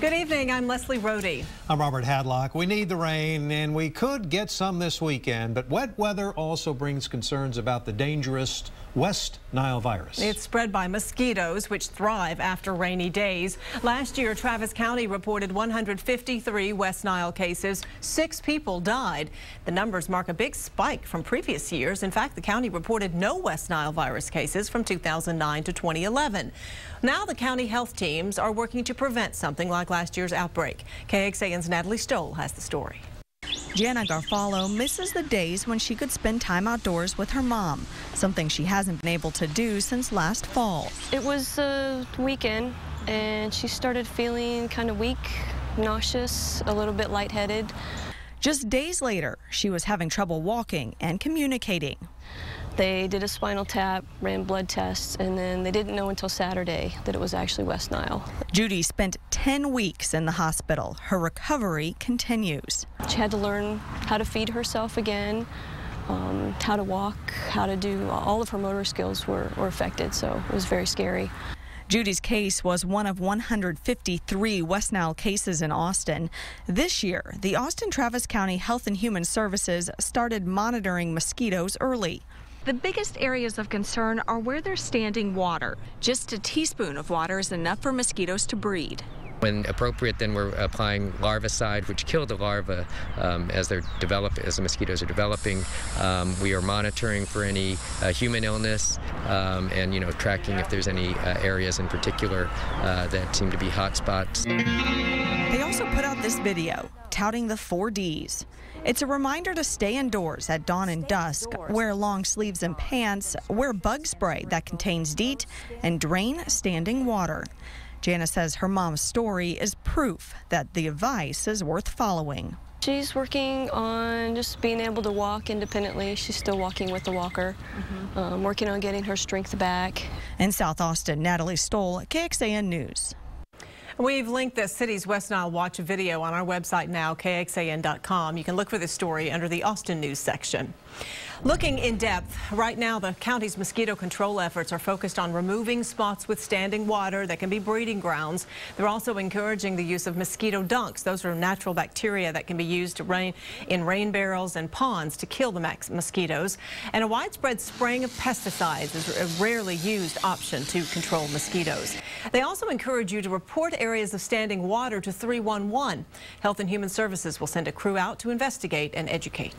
Good evening, I'm Leslie Rohde. I'm Robert Hadlock. We need the rain, and we could get some this weekend, but wet weather also brings concerns about the dangerous West Nile virus. It's spread by mosquitoes, which thrive after rainy days. Last year, Travis County reported 153 West Nile cases. 6 people died. The numbers mark a big spike from previous years. In fact, the county reported no West Nile virus cases from 2009 to 2011. Now the county health teams are working to prevent something like last year's outbreak. KXAN's Natalie Stoll has the story. Jana Garfalo misses the days when she could spend time outdoors with her mom, something she hasn't been able to do since last fall. It was a weekend, and she started feeling kind of weak, nauseous, a little bit lightheaded. Just days later, she was having trouble walking and communicating. They did a spinal tap, ran blood tests, and then they didn't know until Saturday that it was actually West Nile. Judy spent 10 weeks in the hospital. Her recovery continues. She had to learn how to feed herself again, how to walk, how to do, all of her motor skills were affected, so it was very scary. Judy's case was one of 153 West Nile cases in Austin. This year, the Austin-Travis County Health and Human Services started monitoring mosquitoes early. The biggest areas of concern are where there's standing water. Just a teaspoon of water is enough for mosquitoes to breed. When appropriate, then we're applying larvicide, which kill the larvae as the mosquitoes are developing. We are monitoring for any human illness and, tracking if there's any areas in particular that seem to be hot spots. They also put out this video touting the 4 Ds. It's a reminder to stay indoors at dawn and dusk, wear long sleeves and pants, wear bug spray that contains DEET, and drain standing water. Jana says her mom's story is proof that the advice is worth following. She's working on just being able to walk independently. She's still walking with the walker, working on getting her strength back. In South Austin, Natalie Stoll, KXAN News. We've linked the city's West Nile Watch video on our website now, KXAN.com. You can look for this story under the Austin News section. Looking in depth, right now the county's mosquito control efforts are focused on removing spots with standing water that can be breeding grounds. They're also encouraging the use of mosquito dunks. Those are natural bacteria that can be used in rain barrels and ponds to kill the mosquitoes. And a widespread spraying of pesticides is a rarely used option to control mosquitoes. They also encourage you to report areas of standing water to 311. Health and Human Services will send a crew out to investigate and educate.